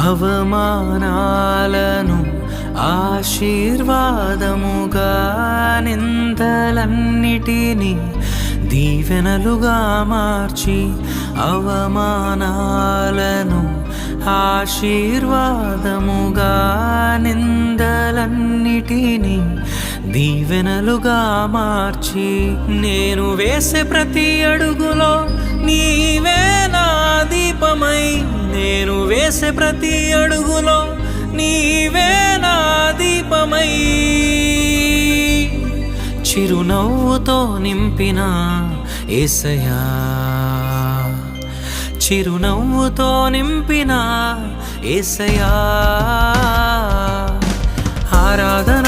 అవమానాలను ఆశీర్వాదముగా, నిందలన్నిటినీ దీవెనలుగా మార్చి, అవమానాలను ఆశీర్వాదముగా, నిందలన్నిటినీ దీవెనలుగా మార్చి, నేను వేసే ప్రతి అడుగులో నీవే నా దీపమై, నేను వేసే ప్రతి అడుగులో నీవే నా దీపమై, చిరునవ్వుతో నింపిన యేసయ్యా, చిరునవ్వుతో నింపిన యేసయ్యా, ఆరాధన